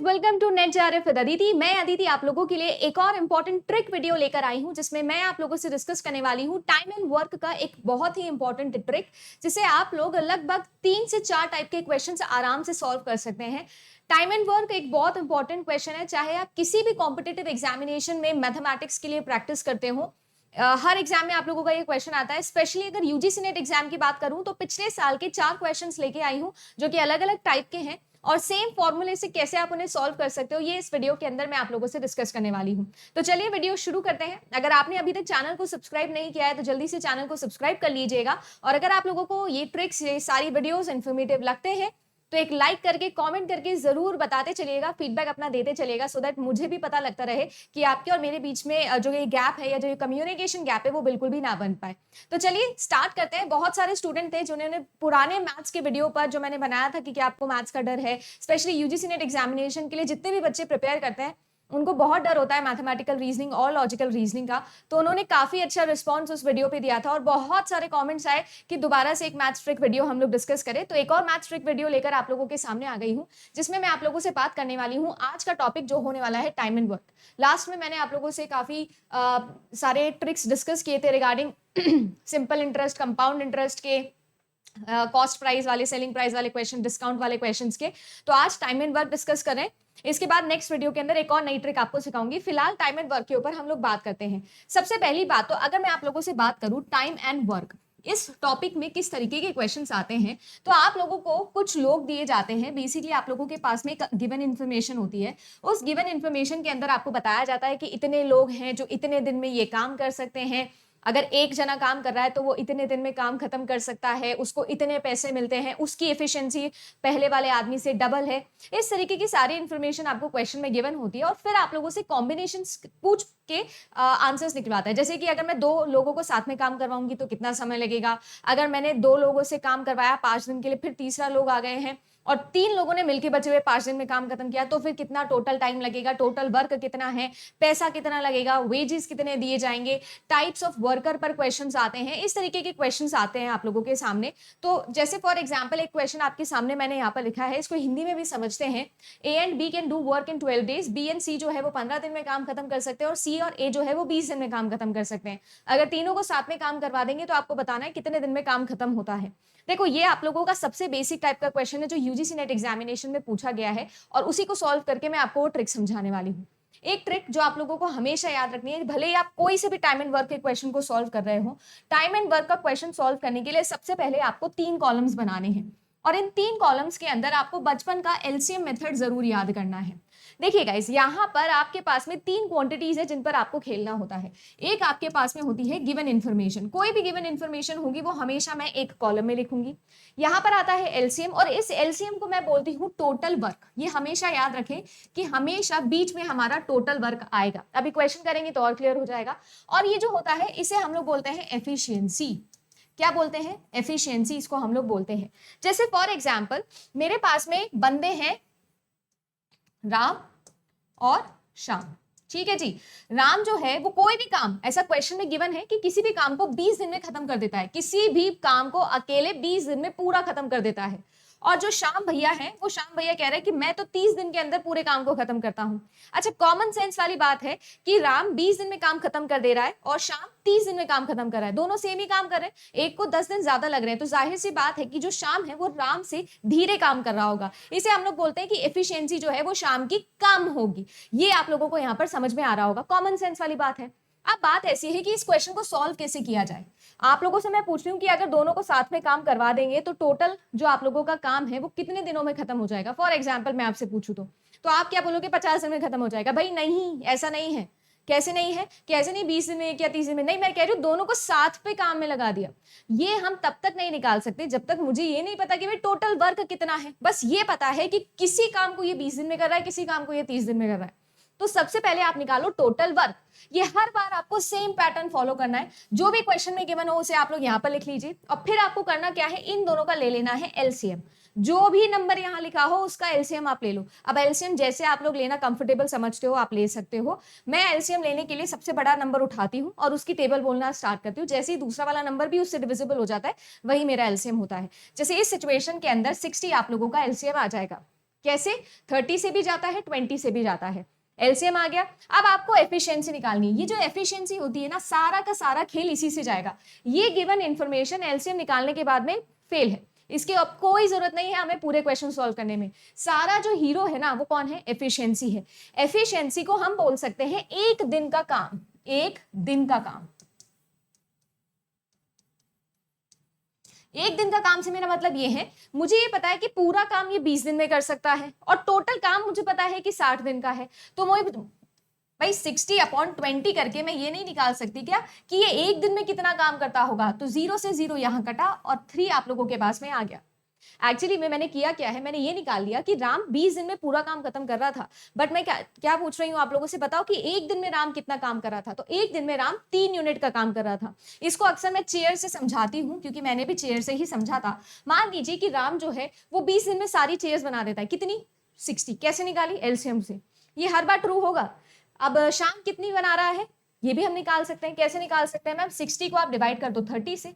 Welcome to NET JRF with Aditi. मैं अदिति आप लोगों के लिए एक और इम्पोर्टेंट ट्रिक वीडियो लेकर आई हूं, जिसमें मैं आप लोगों से डिस्कस करने वाली हूं टाइम एंड वर्क का एक बहुत ही इंपॉर्टेंट ट्रिक, जिसे आप लोग लगभग 3 से 4 टाइप के क्वेश्चन आराम से सॉल्व कर सकते हैं। टाइम एंड वर्क एक बहुत इंपॉर्टेंट क्वेश्चन है, चाहे आप किसी भी कॉम्पिटिटिव एग्जामिनेशन में मैथमेटिक्स के लिए प्रैक्टिस करते हो। हर एग्जाम में आप लोगों का ये क्वेश्चन आता है। स्पेशली अगर यूजीसी नेट एग्जाम की बात करूं तो पिछले साल के 4 क्वेश्चंस लेके आई हूं, जो कि अलग अलग टाइप के हैं, और सेम फॉर्मूले से कैसे आप उन्हें सॉल्व कर सकते हो, ये इस वीडियो के अंदर मैं आप लोगों से डिस्कस करने वाली हूं। तो चलिए वीडियो शुरू करते हैं। अगर आपने अभी तक चैनल को सब्सक्राइब नहीं किया है तो जल्दी से चैनल को सब्सक्राइब कर लीजिएगा, और अगर आप लोगों को ये ट्रिक्स, ये सारी वीडियोस इन्फॉर्मेटिव लगते हैं तो एक लाइक करके, कमेंट करके जरूर बताते चलिएगा, फीडबैक अपना देते चलिएगा, सो दैट मुझे भी पता लगता रहे कि आपके और मेरे बीच में जो ये गैप है या जो ये कम्युनिकेशन गैप है वो बिल्कुल भी ना बन पाए। तो चलिए स्टार्ट करते हैं। बहुत सारे स्टूडेंट थे जिन्होंने पुराने मैथ्स के वीडियो पर, जो मैंने बनाया था कि क्या आपको मैथ्स का डर है, स्पेशली यूजीसी नेट एग्जामिनेशन के लिए जितने भी बच्चे प्रिपेयर करते हैं उनको बहुत डर होता है मैथमेटिकल रीजनिंग और लॉजिकल रीजनिंग का, तो उन्होंने काफी अच्छा रिस्पांस उस वीडियो पे दिया था और बहुत सारे कमेंट्स आए कि दोबारा से एक मैथ्स ट्रिक वीडियो हम लोग डिस्कस करें। तो एक और मैथ्स ट्रिक वीडियो लेकर आप लोगों के सामने आ गई हूं, जिसमें मैं आप लोगों से बात करने वाली हूं। आज का टॉपिक जो होने वाला है टाइम एंड वर्क। लास्ट में मैंने आप लोगों से काफी सारे ट्रिक्स डिस्कस किए थे regarding simple interest, compound interest के, कॉस्ट प्राइस वाले, सेलिंग प्राइस वाले क्वेश्चन, डिस्काउंट वाले क्वेश्चंस के। तो आज टाइम एंड वर्क डिस्कस करें। इसके बाद नेक्स्ट वीडियो के अंदर एक और नई ट्रिक आपको सिखाऊंगी। फिलहाल टाइम एंड वर्क के ऊपर हम लोग बात करते हैं। सबसे पहली बात, तो अगर मैं आप लोगों से बात करूं टाइम एंड वर्क, इस टॉपिक में किस तरीके के क्वेश्चंस आते हैं, तो आप लोगों को कुछ लोग दिए जाते हैं। बेसिकली आप लोगों के पास में एक गिवन इन्फॉर्मेशन होती है। उस गिवन इन्फॉर्मेशन के अंदर आपको बताया जाता है कि इतने लोग हैं जो इतने दिन में ये काम कर सकते हैं। अगर एक जना काम कर रहा है तो वो इतने दिन में काम खत्म कर सकता है, उसको इतने पैसे मिलते हैं, उसकी एफिशिएंसी पहले वाले आदमी से डबल है। इस तरीके की सारी इंफॉर्मेशन आपको क्वेश्चन में गिवन होती है, और फिर आप लोगों से कॉम्बिनेशंस पूछ के आंसर्स निकलवाता है। जैसे कि अगर मैं 2 लोगों को साथ में काम करवाऊंगी तो कितना समय लगेगा, अगर मैंने 2 लोगों से काम करवाया 5 दिन के लिए, फिर तीसरा लोग आ गए हैं और 3 लोगों ने मिलकर बचे हुए 5 दिन में काम खत्म किया, तो फिर कितना टोटल टाइम लगेगा, टोटल वर्क कितना है, पैसा कितना लगेगा, वेजेस कितने दिए जाएंगे, टाइप्स ऑफ वर्कर पर क्वेश्चंस आते हैं। इस तरीके के क्वेश्चंस आते हैं आप लोगों के सामने। तो जैसे फॉर एग्जांपल एक क्वेश्चन आपके सामने मैंने यहाँ पर लिखा है, इसको हिंदी में भी समझते हैं। A and B can do work in 12 days. B and C जो है वो 15 दिन में काम खत्म कर सकते हैं, और सी और ए जो है वो 20 दिन में काम खत्म कर सकते हैं। अगर तीनों को साथ में काम करवा देंगे तो आपको बताना है कितने दिन में काम खत्म होता है। देखो, ये आप लोगों का सबसे बेसिक टाइप का क्वेश्चन है जो यूजीसी नेट एग्जामिनेशन में पूछा गया है, और उसी को सॉल्व करके मैं आपको वो ट्रिक समझाने वाली हूँ। एक ट्रिक जो आप लोगों को हमेशा याद रखनी है, भले ही आप कोई से भी टाइम एंड वर्क के क्वेश्चन को सॉल्व कर रहे हो, टाइम एंड वर्क का क्वेश्चन सॉल्व करने के लिए सबसे पहले आपको 3 कॉलम्स बनाने हैं, और इन 3 कॉलम्स के अंदर आपको बचपन का एलसीएम मेथड जरूर याद करना है। देखिए गाइस, यहाँ पर आपके पास में 3 क्वांटिटीज है जिन पर आपको खेलना होता है। एक आपके पास में होती है गिवन इन्फॉर्मेशन। कोई भी गिवन इन्फॉर्मेशन होगी वो हमेशा मैं एक कॉलम में लिखूंगी। यहाँ पर आता है एलसीएम, और इस एलसीएम को मैं बोलती हूँ टोटल वर्क। ये हमेशा याद रखें कि हमेशा बीच में हमारा टोटल वर्क आएगा। अभी क्वेश्चन करेंगे तो और क्लियर हो जाएगा। और ये जो होता है इसे हम लोग बोलते हैं एफिशिएंसी। क्या बोलते हैं? एफिशिएंसी, इसको हम लोग बोलते हैं। जैसे फॉर एग्जाम्पल मेरे पास में बंदे हैं राम और श्याम, ठीक है जी। राम जो है वो कोई भी काम, ऐसा क्वेश्चन में गिवन है कि किसी भी काम को 20 दिन में खत्म कर देता है, किसी भी काम को अकेले 20 दिन में पूरा खत्म कर देता है। और जो श्याम भैया है, वो श्याम भैया कह रहे हैं कि मैं तो 30 दिन के अंदर पूरे काम को खत्म करता हूं। अच्छा, कॉमन सेंस वाली बात है कि राम 20 दिन में काम खत्म कर दे रहा है और श्याम 30 दिन में काम खत्म कर रहा है। दोनों सेम ही काम कर रहे हैं, एक को 10 दिन ज्यादा लग रहे हैं, तो जाहिर सी बात है कि जो श्याम है वो राम से धीरे काम कर रहा होगा। इसे हम लोग बोलते हैं कि एफिशिएंसी जो है वो श्याम की कम होगी। ये आप लोगों को यहाँ पर समझ में आ रहा होगा, कॉमन सेंस वाली बात है। अब बात ऐसी है कि इस क्वेश्चन को सॉल्व कैसे किया जाए। आप लोगों से मैं पूछ रही हूँ कि अगर दोनों को साथ में काम करवा देंगे तो टोटल जो आप लोगों का काम है वो कितने दिनों में खत्म हो जाएगा। फॉर एग्जाम्पल मैं आपसे पूछूं तो आप क्या बोलोगे? 50 दिन में खत्म हो जाएगा। भाई नहीं, ऐसा नहीं है। कैसे नहीं है? कैसे नहीं? 20 दिन में या 30 दिन में नहीं, मैं कह रही हूँ दोनों को साथ पे काम में लगा दिया। ये हम तब तक नहीं निकाल सकते जब तक मुझे ये नहीं पता कि भाई टोटल वर्क कितना है। बस ये पता है कि किसी काम को ये 20 दिन में कर रहा है, किसी काम को ये 30 दिन में कर रहा है। तो सबसे पहले आप निकालो टोटल वर्क। ये हर बार आपको सेम पैटर्न फॉलो करना है। जो भी क्वेश्चन में गिवन हो उसे आप लोग यहाँ पर लिख लीजिए, और फिर आपको करना क्या है, इन दोनों का ले लेना है एलसीएम। जो भी नंबर यहाँ लिखा हो उसका एलसीएम आप ले लो। अब एलसीएम जैसे आप लोग लेना कंफर्टेबल समझते हो आप ले सकते हो। मैं एलसीएम लेने के लिए सबसे बड़ा नंबर उठाती हूँ और उसकी टेबल बोलना स्टार्ट करती हूँ। जैसे ही दूसरा वाला नंबर भी उससे डिविजिबल हो जाता है, वही मेरा एलसीएम होता है। जैसे इस सिचुएशन के अंदर 60 आप लोगों का एलसीएम आ जाएगा। कैसे? 30 से भी जाता है, 20 से भी जाता है। एलसीएम आ गया। अब आपको एफिशिएंसी निकालनी है। ये जो एफिशिएंसी होती है ना, सारा का सारा खेल इसी से जाएगा। ये गिवन इंफॉर्मेशन एलसीएम निकालने के बाद में फेल है, इसकी अब कोई जरूरत नहीं है हमें पूरे क्वेश्चन सॉल्व करने में। सारा जो हीरो है ना वो कौन है? एफिशिएंसी है। एफिशिएंसी को हम बोल सकते हैं एक दिन का काम, एक दिन का काम। एक दिन का काम से मेरा मतलब ये है, मुझे ये पता है कि पूरा काम ये 20 दिन में कर सकता है और टोटल काम मुझे पता है कि 60 दिन का है। तो भाई 60/20 करके मैं ये नहीं निकाल सकती क्या कि ये एक दिन में कितना काम करता होगा। तो 0 से 0 यहां कटा और 3 आप लोगों के पास में आ गया। एक्चुअली मैंने किया क्या है, मैंने ये निकाल लिया कि राम 20 दिन में पूरा काम खत्म कर रहा था। बट मैं क्या पूछ रही हूँ आप लोगों से, बताओ कि एक दिन में राम कितना काम कर रहा था। तो एक दिन में राम 3 यूनिट का काम कर रहा था। इसको अक्सर मैं चेयर से समझाती हूँ क्योंकि मैंने भी चेयर से ही समझा था। मान लीजिए कि राम जो है वो 20 दिन में सारी चेयर्स बना देता है। कितनी? 60। कैसे निकाली? एलसीएम से। ये हर बार ट्रू होगा। अब शाम कितनी बना रहा है ये भी हम निकाल सकते हैं। कैसे निकाल सकते हैं मैम? 60 को आप डिवाइड कर दो 30 से,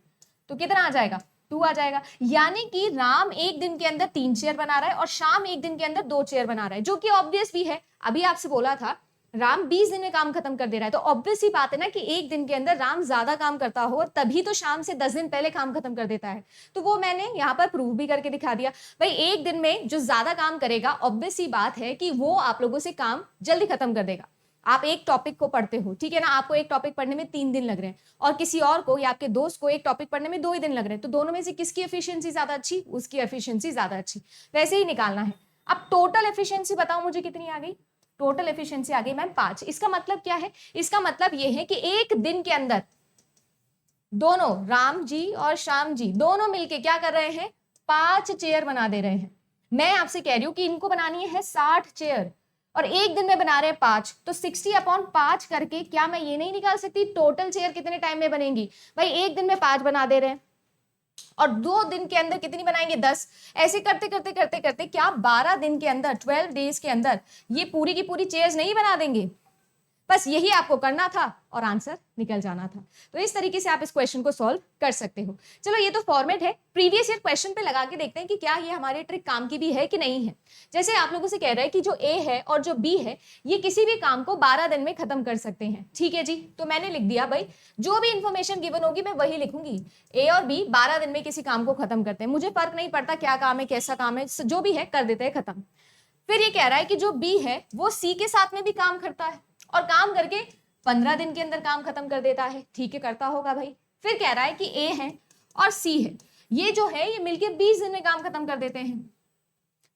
तो कितना आ जाएगा? 2 आ जाएगा। यानी कि राम एक दिन के अंदर 3 चेयर बना रहा है और शाम एक दिन के अंदर 2 चेयर बना रहा है, जो कि ऑब्वियस भी है। अभी आपसे बोला था राम 20 दिन में काम खत्म कर दे रहा है, तो ऑब्वियस ही बात है ना कि एक दिन के अंदर राम ज्यादा काम करता हो तभी तो शाम से 10 दिन पहले काम खत्म कर देता है। तो वो मैंने यहाँ पर प्रूव भी करके दिखा दिया। भाई एक दिन में जो ज्यादा काम करेगा, ऑब्वियस ही बात है कि वो आप लोगों से काम जल्दी खत्म कर देगा। आप एक टॉपिक को पढ़ते हो, ठीक है ना, आपको एक टॉपिक पढ़ने में 3 दिन लग रहे हैं और किसी और को या आपके दोस्त को एक टॉपिक पढ़ने में 2 ही दिन लग रहे हैं, तो दोनों में से किसकी एफिशिएंसी ज्यादा अच्छी? उसकी एफिशिएंसी ज्यादा अच्छी। वैसे ही निकालना है। अब टोटल एफिशिएंसी बताओ मुझे कितनी आ गई? टोटल एफिशिएंसी आ गई मैम 5। इसका मतलब क्या है? इसका मतलब ये है कि एक दिन के अंदर दोनों राम जी और श्याम जी दोनों मिलके क्या कर रहे हैं? 5 चेयर बना दे रहे हैं। मैं आपसे कह रही हूं कि इनको बनानी है 60 चेयर और एक दिन में बना रहे हैं 5, तो 60/5 करके क्या मैं ये नहीं निकाल सकती टोटल चेयर कितने टाइम में बनेगी? भाई एक दिन में 5 बना दे रहे हैं और 2 दिन के अंदर कितनी बनाएंगे? 10। ऐसे करते करते करते करते क्या 12 दिन के अंदर, 12 डेज के अंदर ये पूरी की पूरी चेयर्स नहीं बना देंगे? बस यही आपको करना था और आंसर निकल जाना था। तो इस तरीके से आप इस क्वेश्चन को सॉल्व कर सकते हो। चलो ये तो फॉर्मेट है, प्रीवियस ईयर क्वेश्चन पे लगा के देखते हैं कि क्या ये हमारी ट्रिक काम की भी है कि नहीं है। जैसे आप लोगों से कह रहा है कि जो ए है और जो बी है ये किसी भी काम को 12 दिन में खत्म कर सकते हैं। ठीक है जी, तो मैंने लिख दिया भाई जो भी इंफॉर्मेशन गिवन होगी मैं वही लिखूंगी। ए और बी 12 दिन में किसी काम को खत्म करते हैं, मुझे फर्क नहीं पड़ता क्या काम है कैसा काम है, जो भी है कर देते हैं खत्म। फिर ये कह रहा है कि जो बी है वो सी के साथ में भी काम करता है और काम करके 15 दिन के अंदर काम खत्म कर देता है। ठीक है, करता होगा भाई। फिर कह रहा है कि ए है और सी है, ये जो है ये मिलके 20 दिन में काम खत्म कर देते हैं।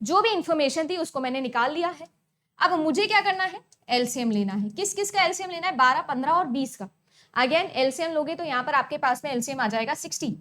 जो भी इंफॉर्मेशन थी उसको मैंने निकाल लिया है। अब मुझे क्या करना है? एलसीएम लेना है। किस किस का एलसीएम लेना है? 12, 15 और 20 का। अगेन एलसीएम लोगे तो यहाँ पर आपके पास में एलसीएम आ जाएगा 60।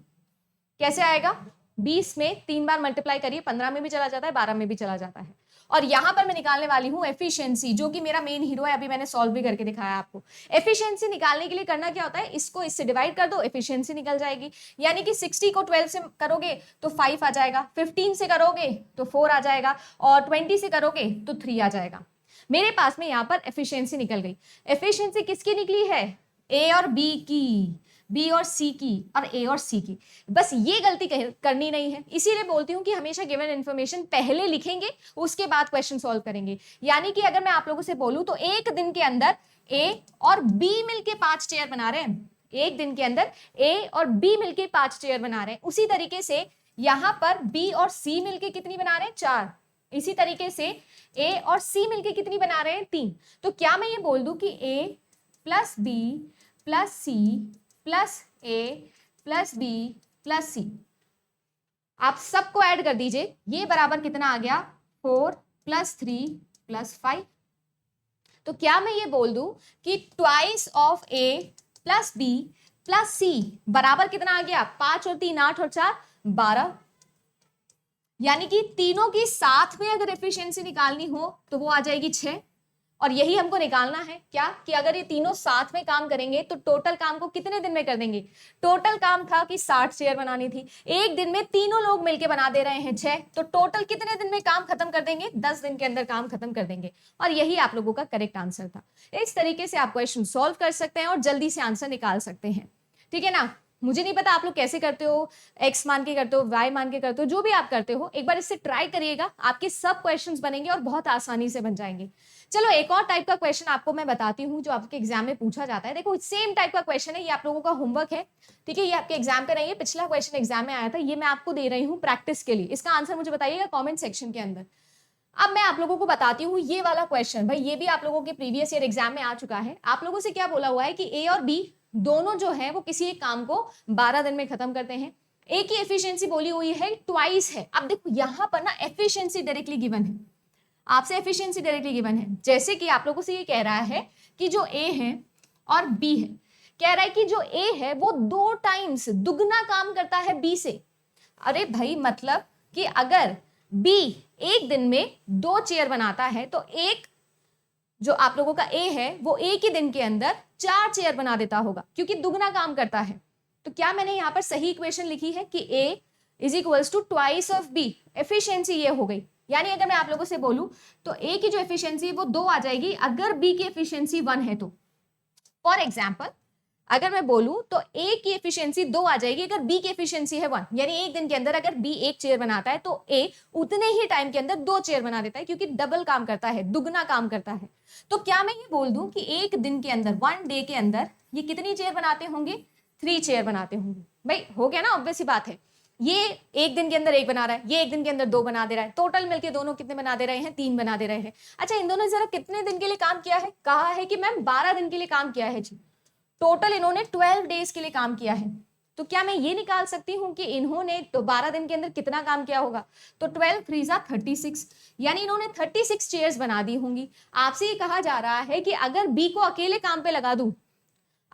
कैसे आएगा? 20 में 3 बार मल्टीप्लाई करिए, 15 में भी चला जाता है, 12 में भी चला जाता है। और यहां पर मैं निकालने वाली हूं एफिशिएंसी, जो कि मेरा मेन हीरो है। अभी मैंने सॉल्व भी करके दिखाया आपको। एफिशिएंसी निकालने के लिए करना क्या होता है? इसको इससे डिवाइड कर दो, एफिशिएंसी निकल जाएगी। यानी कि 60 को 12 से करोगे तो 5 आ जाएगा, 15 से करोगे तो 4 आ जाएगा और 20 से करोगे तो 3 आ जाएगा। मेरे पास में यहाँ पर एफिशिएंसी निकल गई। एफिशिएंसी किसकी निकली है? ए और बी की, बी और सी की और ए और सी की। बस ये गलती करनी नहीं है, इसीलिए बोलती हूँ कि हमेशा गिवन इन्फॉर्मेशन पहले लिखेंगे उसके बाद क्वेश्चन सॉल्व करेंगे। यानी कि अगर मैं आप लोगों से बोलूं तो एक दिन के अंदर ए और बी मिलके 5 चेयर बना रहे हैं। एक दिन के अंदर ए और बी मिलके 5 चेयर बना रहे हैं। उसी तरीके से यहां पर बी और सी मिलके कितनी बना रहे हैं? 4। इसी तरीके से ए और सी मिलके कितनी बना रहे हैं? 3। तो क्या मैं ये बोल दूं कि A plus B plus C plus A plus B plus C, आप सबको ऐड कर दीजिए, ये बराबर कितना आ गया? 4 + 3 + 5। तो क्या मैं ये बोल दूं कि twice of A plus B plus C बराबर कितना आ गया? 5 और 3 8 और 4 12। यानी कि तीनों की साथ में अगर एफिशिएंसी निकालनी हो तो वो आ जाएगी 6। और यही हमको निकालना है क्या कि अगर ये तीनों साथ में काम करेंगे तो टोटल काम को कितने दिन में कर देंगे? टोटल काम था कि 60 चेयर बनानी थी, एक दिन में तीनों लोग मिलके बना दे रहे हैं 6, तो टोटल कितने दिन में काम खत्म कर देंगे? 10 दिन के अंदर काम खत्म कर देंगे। और यही आप लोगों का करेक्ट आंसर था। इस तरीके से आप क्वेश्चन सॉल्व कर सकते हैं और जल्दी से आंसर निकाल सकते हैं। ठीक है ना? मुझे नहीं पता आप लोग कैसे करते हो, x मान के करते हो, y मान के करते हो, जो भी आप करते हो एक बार इससे ट्राई करिएगा, आपके सब क्वेश्चंस बनेंगे और बहुत आसानी से बन जाएंगे। चलो एक और टाइप का क्वेश्चन आपको मैं बताती हूँ जो आपके एग्जाम में पूछा जाता है। देखो सेम टाइप का क्वेश्चन है, ये आप लोगों का होमवर्क है, ठीक है, ये आपके एग्जाम का नहीं है, पिछला क्वेश्चन एग्जाम में आया था, ये मैं आपको दे रही हूँ प्रैक्टिस के लिए। इसका आंसर मुझे बताइएगा कॉमेंट सेक्शन के अंदर। अब मैं आप लोगों को बताती हूँ ये वाला क्वेश्चन, भाई ये भी आप लोगों के प्रीवियस ईयर एग्जाम में आ चुका है। आप लोगों से क्या बोला हुआ है कि ए और बी दोनों जो है वो किसी एक काम को 12 दिन में खत्म करते हैं। ए की एफिशिएंसी बोली हुई है ट्वाइस है। अब देखो यहां पर ना एफिशिएंसी डायरेक्टली गिवन है, आपसे एफिशिएंसी डायरेक्टली गिवन है। जैसे कि आप लोगों से ये कह रहा है कि जो ए है और बी है, कह रहा है कि जो ए है वो 2 टाइम्स दुगना काम करता है बी से। अरे भाई मतलब कि अगर बी एक दिन में 2 चेयर बनाता है तो एक जो आप लोगों का ए है वो एक ही दिन के अंदर 4 चेयर बना देता होगा, क्योंकि दुगना काम करता है। तो क्या मैंने यहाँ पर सही इक्वेशन लिखी है कि A is equals to twice of B. Efficiency ये हो गई, यानी अगर मैं आप लोगों से बोलूं तो ए की जो एफिशिएंसी वो 2 आ जाएगी अगर बी की एफिशिएंसी 1 है तो। फॉर एग्जाम्पल अगर मैं बोलूं तो ए की एफिशिएंसी 2 आ जाएगी अगर बी की एफिशिएंसी है 1, यानी एक दिन के अंदर अगर बी एक चेयर बनाता है तो ए उतने ही टाइम के अंदर 2 चेयर बना देता है, क्योंकि डबल काम करता है, दुगना काम करता है। तो क्या मैं ये बोल दूं कि एक दिन के अंदर, 1 डे के अंदर ये कितनी चेयर बनाते होंगे? 3 चेयर बनाते होंगे। भाई हो गया ना, ऑब्वियस सी बात है। ये एक दिन के अंदर 1 बना रहा है, ये एक दिन के अंदर 2 बना दे रहा है, टोटल मिलके दोनों कितने बना दे रहे हैं? 3 बना दे रहे हैं। अच्छा इन दोनों ने जरा कितने दिन के लिए काम किया है? कहा है कि मैम 12 दिन के लिए काम किया है जी। टोटल इन्होंने 12 डेज के लिए काम किया है। तो क्या मैं ये निकाल सकती हूँ कि इन्होंने तो 12 दिन के अंदर कितना काम किया होगा? तो 12 3 36, यानी इन्होंने 36 चेयर्स बना दी होंगी। आपसे ये कहा जा रहा है कि अगर बी को अकेले काम पे लगा दूं,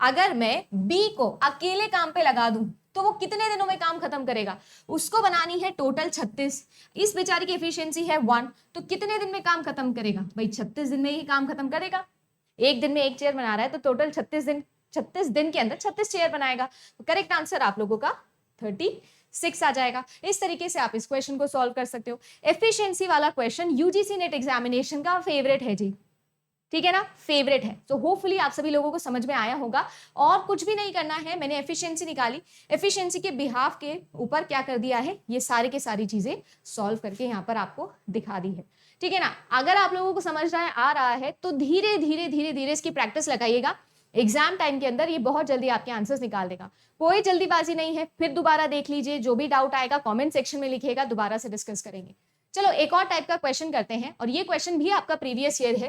अगर मैं बी को अकेले काम पे लगा दूं तो वो कितने दिनों में काम खत्म करेगा? उसको बनानी है टोटल 36, इस बेचारी की एफिशिएंसी है 1, तो कितने दिन में काम खत्म करेगा? भाई 36 दिन में ही काम खत्म करेगा। एक दिन में 1 चेयर बना रहा है तो टोटल 36 दिन के अंदर 36 चेयर बनाएगा। तो करेक्ट आंसर आप लोगों का 36 आ जाएगा। इस तरीके से आप इस क्वेश्चन को सॉल्व कर सकते हो। एफिशिएंसी वाला क्वेश्चन यूजीसी नेट एग्जामिनेशन का फेवरेट है जी, ठीक है ना, फेवरेट है। तो होपफुली आप सभी लोगों को समझ में आया होगा और कुछ भी नहीं करना है। मैंने एफिशिएंसी निकाली, एफिशिएंसी के बिहाफ के ऊपर क्या कर दिया है, ये सारी के सारी चीजें सॉल्व करके यहाँ पर आपको दिखा दी है, ठीक है ना। अगर आप लोगों को समझ रहा है, आ रहा है, तो धीरे धीरे धीरे धीरे इसकी प्रैक्टिस लगाइएगा। एग्जाम टाइम के अंदर ये बहुत जल्दी आपके आंसर्स निकाल देगा। कोई जल्दीबाजी नहीं है, फिर दोबारा देख लीजिए, जो भी डाउट आएगा कमेंट सेक्शन में लिखिएगा, दोबारा से डिस्कस करेंगे। चलो एक और टाइप का क्वेश्चन करते हैं, और ये क्वेश्चन भी आपका प्रीवियस ईयर है,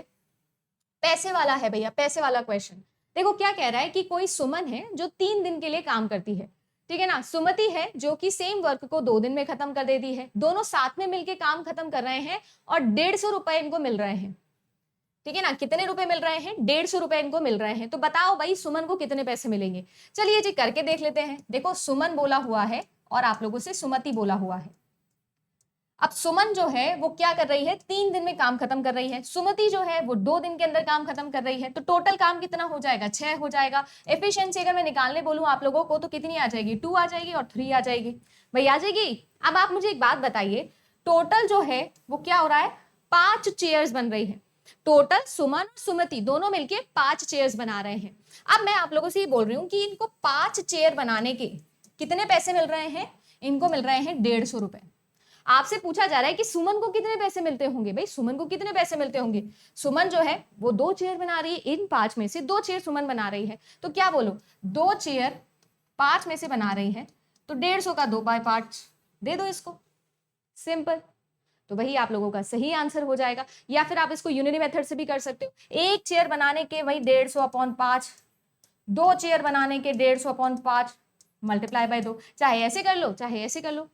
पैसे वाला है भैया, पैसे वाला क्वेश्चन। देखो क्या कह रहा है कि कोई सुमन है जो 3 दिन के लिए काम करती है, ठीक है ना। सुमति है जो कि सेम वर्क को 2 दिन में खत्म कर देती है। दोनों साथ में मिलके काम खत्म कर रहे हैं और 150 रुपए इनको मिल रहे हैं, ठीक है ना। कितने रुपए मिल रहे हैं? 150 रुपए इनको मिल रहे हैं। तो बताओ भाई सुमन को कितने पैसे मिलेंगे? चलिए जी करके देख लेते हैं। देखो सुमन बोला हुआ है और आप लोगों से सुमति बोला हुआ है। अब सुमन जो है वो क्या कर रही है? 3 दिन में काम खत्म कर रही है। सुमति जो है वो 2 दिन के अंदर काम खत्म कर रही है। तो टोटल काम कितना हो जाएगा? 6 हो जाएगा। एफिशिएंसी अगर मैं निकालने बोलूं आप लोगों को तो कितनी आ जाएगी? 2 आ जाएगी और 3 आ जाएगी। भाई आ जाएगी। अब आप मुझे एक बात बताइए, टोटल जो है वो क्या हो रहा है? 5 चेयर्स बन रही है। टोटल सुमन और सुमति दोनों मिलके 5 चेयर्स बना रहे हैं। अब मैं आप लोगों से ये बोल रही हूँ कि इनको 5 चेयर बनाने के कितने पैसे मिल रहे हैं? इनको मिल रहे हैं 150 रुपए। आपसे पूछा जा रहा है कि सुमन को कितने पैसे मिलते होंगे? भाई सुमन को कितने पैसे मिलते होंगे? सुमन जो है वो 2 चेयर बना रही है, इन 5 में से 2 चेयर सुमन बना रही है। तो क्या बोलो, 2 चेयर 5 में से बना रही है तो 150 का 2/5 दे दो इसको, सिंपल। तो वही आप लोगों का सही आंसर हो जाएगा। या फिर आप इसको यूनिटी मेथड से भी कर सकते हो। 1 चेयर बनाने के वही 150/5, 2 चेयर बनाने के 150/5 मल्टीप्लाई बाय 2। चाहे ऐसे कर लो चाहे ऐसे कर लो,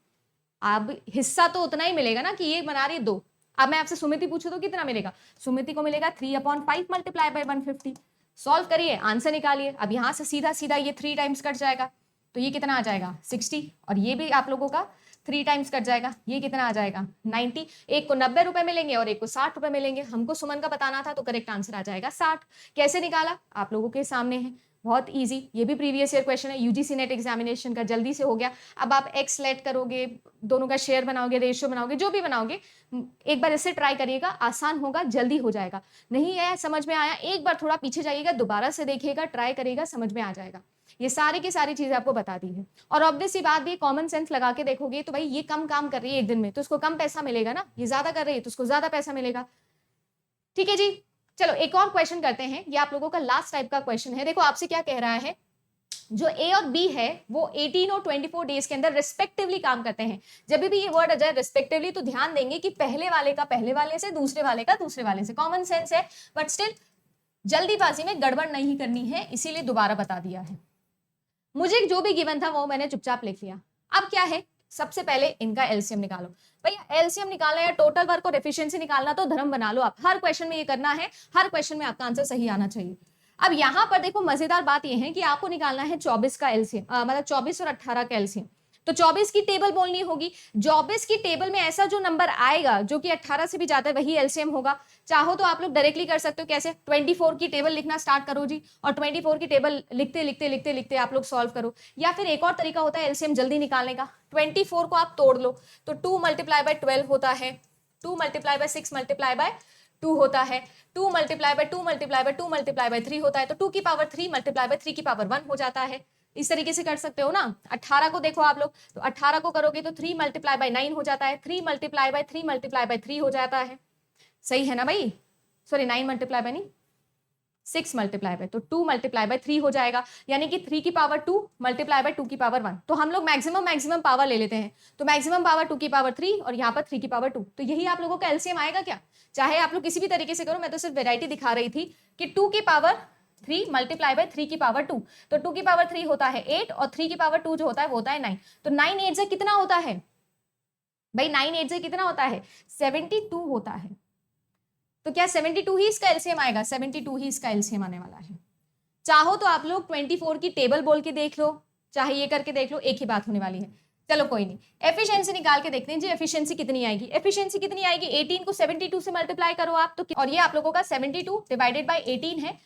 अब हिस्सा तो उतना ही मिलेगा ना कि ये बना रही है 2। अब मैं आपसे सुमिति पूछूं तो कितना मिलेगा? सुमिति को मिलेगा 3/5 मल्टीप्लाई बाय 150। सॉल्व करिए, आंसर निकालिए। अब यहाँ से सीधा सीधा ये 3 टाइम्स कट जाएगा तो ये कितना आ जाएगा? 60। और ये भी आप लोगों का 3 टाइम्स कट जाएगा, ये कितना आ जाएगा? 90। एक को 90 रुपए मिलेंगे और एक को 60 रुपए मिलेंगे। हमको सुमन का बताना था तो करेक्ट आंसर आ जाएगा 60। कैसे निकाला? आप लोगों के सामने है। बहुत इजी, ये भी प्रीवियस ईयर क्वेश्चन है यूजीसी नेट एग्जामिनेशन का, जल्दी से हो गया। अब आप एक्स लेट करोगे, दोनों का शेयर बनाओगे, रेशियो बनाओगे, जो भी बनाओगे, एक बार इससे ट्राई करिएगा, आसान होगा, जल्दी हो जाएगा। नहीं है समझ में आया, एक बार थोड़ा पीछे जाइएगा, दोबारा से देखिएगा, ट्राई करिएगा, समझ में आ जाएगा। ये सारी की सारी चीजें आपको बता दी है। और ऑब्वियस सी बात भी, कॉमन सेंस लगा के देखोगे तो भाई ये कम काम कर रही है एक दिन में तो उसको कम पैसा मिलेगा ना, ये ज्यादा कर रही है तो उसको ज्यादा पैसा मिलेगा। ठीक है जी, चलो एक और क्वेश्चन करते हैं, ये आप लोगों का लास्ट टाइप का क्वेश्चन है। देखो आपसे क्या कह रहा है, जो ए और बी है वो 18 और 24 डेज के अंदर रिस्पेक्टिवली काम करते हैं। जब भी ये वर्ड आ जाए रिस्पेक्टिवली तो ध्यान देंगे कि पहले वाले का पहले वाले से, दूसरे वाले का दूसरे वाले से। कॉमन सेंस है बट स्टिल जल्दीबाजी में गड़बड़ नहीं करनी है, इसीलिए दोबारा बता दिया है। मुझे जो भी गिवन था वो मैंने चुपचाप लिख लिया। अब क्या है, सबसे पहले इनका एलसीएम निकालो। भैया एलसीएम निकालना या टोटल वर्क और एफिशिएंसी निकालना तो धर्म बना लो आप, हर क्वेश्चन में ये करना है, हर क्वेश्चन में आपका आंसर सही आना चाहिए। अब यहाँ पर देखो मजेदार बात ये है कि आपको निकालना है 24 का एलसीएम, मतलब 24 और 18 का एलसीएम। तो 24 की टेबल बोलनी होगी, 24 की टेबल में ऐसा जो नंबर आएगा जो कि 18 से भी ज्यादा है वही एलसीएम होगा। चाहो तो आप लोग डायरेक्टली कर सकते हो, कैसे, 24 की टेबल लिखना स्टार्ट करो जी, और 24 की टेबल लिखते लिखते लिखते लिखते आप लोग सॉल्व करो। या फिर एक और तरीका होता है एलसीएम जल्दी निकालने का, 24 को आप तोड़ लो, तो 2 मल्टीप्लाई बाय 12 होता है, 2 मल्टीप्लाई बाय 6 मल्टीप्लाई बाय 2 होता है, 2 multiply by 2 multiply by 2 multiply by 3 होता है, तो 2 की पावर 3 मल्टीप्लाई बाय 3 की पावर 1 हो जाता है। इस तरीके से कर सकते हो ना। 18 को देखो आप लोग, तो 18 को करोगे तो 3 मल्टीप्लाई बाय 9 हो जाता है, 3 मल्टीप्लाई बाय 3 मल्टीप्लाई बाय 3 हो जाता है। सही है ना भाई, सॉरी 9 मल्टीप्लाई बाय नहीं 6 मल्टीप्लाई बाय, तो 2 मल्टीप्लाई बाय 3 हो जाएगा, यानी कि 3 की पावर 2 मल्टीप्लाई बाय 2 की पावर 1। तो हम लोग मैक्सिमम पावर ले लेते हैं, तो मैक्सिमम पावर 2 की पावर 3 और यहाँ पर 3 की पावर 2, तो यही आप लोगों का एलसीएम आएगा क्या। चाहे आप लोग किसी भी तरीके से करो, मैं तो सिर्फ वेराइटी दिखा रही थी कि 2 की पावर 3 मल्टीप्लाई बाय 3 की पावर 2, तो 2 की पावर 3 होता है 8 और 3 की पावर 2 जो होता है वो होता है 9। तो 9 8 से कितना होता है भाई, 9 8 से कितना होता है, 72 होता है। तो क्या 72 ही इसका एलसीएम आएगा, 72 ही इसका एलसीएम आने वाला है। चाहो तो आप लोग 24 की टेबल बोल के देख लो, चाहे ये करके देख लो, एक ही बात होने वाली है। चलो कोई नहीं, एफिशिएंसी निकाल के देखते हैं जी, एफिशिएंसी कितनी आएगी। एफिशिएंसी कितनी आएगी, 18 को 72 से मल्टीप्लाई करो आप तो, और ये आप लोगों का 72 डिवाइडेड बाय 18 है,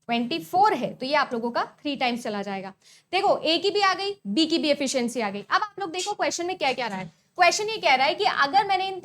24 है, तो ये आप लोगों का 3 टाइम्स चला जाएगा। देखो ए की भी आ गई, बी की भी एफिशिएंसी आ गई। अब आप लोग देखो क्वेश्चन में क्या क्या रहा है। क्वेश्चन ये कह रहा है कि अगर मैंने इन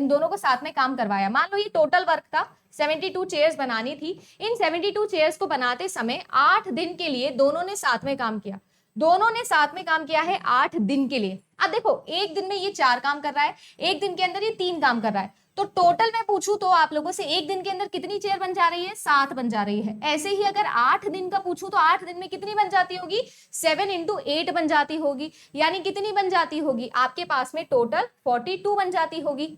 दोनों को साथ में काम करवाया, मान लो ये टोटल वर्क था, 72 चेयर्स बनानी थी, इन 72 चेयर्स को बनाते समय 8 दिन के लिए दोनों ने साथ में काम किया, दोनों ने साथ में काम किया है 8 दिन के लिए। अब देखो एक दिन में ये 4 काम कर रहा है, एक दिन के अंदर ये 3 काम कर रहा है, तो टोटल मैं पूछूं तो आप लोगों से एक दिन के अंदर कितनी चेयर बन जा रही है, 7 बन जा रही है। ऐसे ही अगर 8 दिन का पूछूं तो 8 दिन में कितनी बन जाती होगी, 7 × 8 बन जाती होगी, यानी कितनी बन जाती होगी आपके पास में टोटल 42 बन जाती होगी,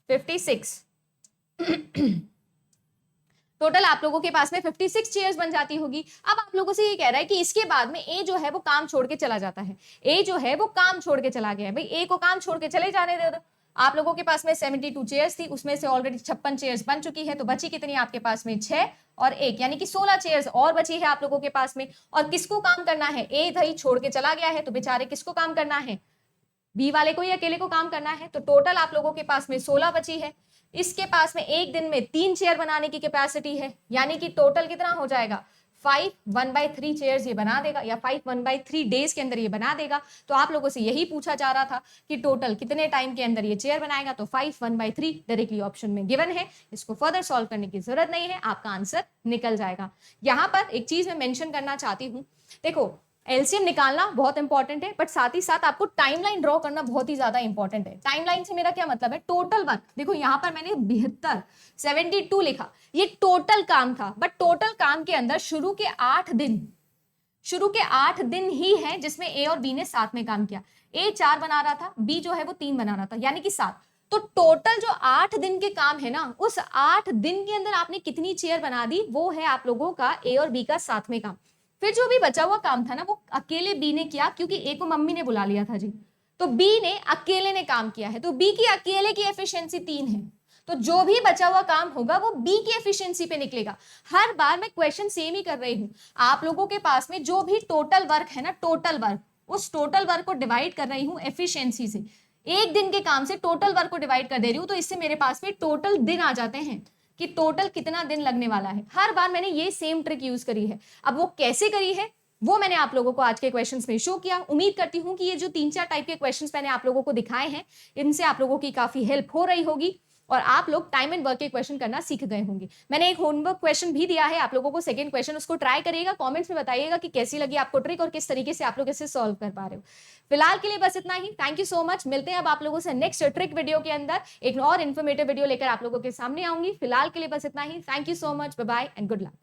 56 टोटल आप लोगों के पास में 56 चेयर्स बन जाती होगी। अब आप लोगों से ये कह रहा है कि इसके बाद में ए जो है वो काम छोड़ के चला जाता है, ए जो है वो काम छोड़ के चला गया है, भाई ए को काम छोड़ के चले जाने दे दो। आप लोगों के पास में 72 चेयर्स थी, उसमें से ऑलरेडी 56 चेयर्स बन चुकी है, तो बची कितनी आपके पास में 6 और 1, यानी कि 16 चेयर्स और बची है आप लोगों के पास में। और किसको काम करना है, ए भाई छोड़ के चला गया है, तो बेचारे किसको काम करना है, बी वाले को ही अकेले को काम करना है। तो टोटल आप लोगों के पास में 16 बची है, इसके पास में एक दिन में 3 चेयर बनाने की कैपेसिटी है, यानी कि टोटल कितना हो जाएगा, 5 1/3 चेयर्स ये बना देगा, या 5 1/3 डेज के अंदर ये बना देगा। तो आप लोगों से यही पूछा जा रहा था कि टोटल कितने टाइम के अंदर ये चेयर बनाएगा, तो 5 1/3 डायरेक्टली ऑप्शन में गिवन है, इसको फर्दर सॉल्व करने की जरूरत नहीं है, आपका आंसर निकल जाएगा। यहाँ पर एक चीज मैं मेंशन करना चाहती हूँ, देखो एलसीएम निकालना बहुत इंपॉर्टेंट है, बट साथ ही साथ आपको टाइमलाइन ड्रॉ करना बहुत ही ज्यादा इंपॉर्टेंट है। टाइमलाइन से मेरा क्या मतलब है, टोटल वर्क, देखो यहाँ पर मैंने 72 लिखा, ये टोटल काम था, बट टोटल काम के अंदर शुरू के 8 दिन ही है जिसमें ए और बी ने साथ में काम किया। ए 4 बना रहा था, बी जो है वो 3 बना रहा था, यानी कि 7। तो टोटल जो 8 दिन के काम है ना, उस 8 दिन के अंदर आपने कितनी चेयर बना दी, वो है आप लोगों का ए और बी का साथ में काम। फिर जो भी बचा हुआ काम था ना, वो अकेले बी ने किया, क्योंकि ए को मम्मी ने बुला लिया था जी, तो बी ने अकेले ने काम किया है, तो बी की अकेले की एफिशिएंसी 3 है, तो जो भी बचा हुआ काम होगा वो बी की एफिशिएंसी पे निकलेगा। हर बार मैं क्वेश्चन सेम ही कर रही हूं, आप लोगों के पास में जो भी टोटल वर्क है ना, टोटल वर्क, उस टोटल वर्क को डिवाइड कर रही हूं एफिशिएंसी से। एक दिन के काम से टोटल वर्क को डिवाइड कर दे रही हूं, तो इससे मेरे पास में टोटल दिन आ जाते हैं कि टोटल कितना दिन लगने वाला है। हर बार मैंने ये सेम ट्रिक यूज करी है। अब वो कैसे करी है वो मैंने आप लोगों को आज के क्वेश्चंस में शो किया। उम्मीद करती हूं कि ये जो 3-4 टाइप के क्वेश्चंस मैंने आप लोगों को दिखाए हैं इनसे आप लोगों की काफी हेल्प हो रही होगी और आप लोग टाइम एंड वर्क के क्वेश्चन करना सीख गए होंगे। मैंने एक होमवर्क क्वेश्चन भी दिया है आप लोगों को, सेकंड क्वेश्चन, उसको ट्राई करिएगा, कमेंट्स में बताइएगा कि कैसी लगी आपको ट्रिक और किस तरीके से आप लोग इसे सॉल्व कर पा रहे हो। फिलहाल के लिए बस इतना ही। Thank you so much. मिलते हैं अब आप लोगों से नेक्स्ट ट्रिक वीडियो के अंदर। एक और इन्फॉर्मेटिव वीडियो लेकर आप लोगों के सामने आऊंगी। फिलहाल के लिए बस इतना ही। Thank you so much. Bye bye and good luck.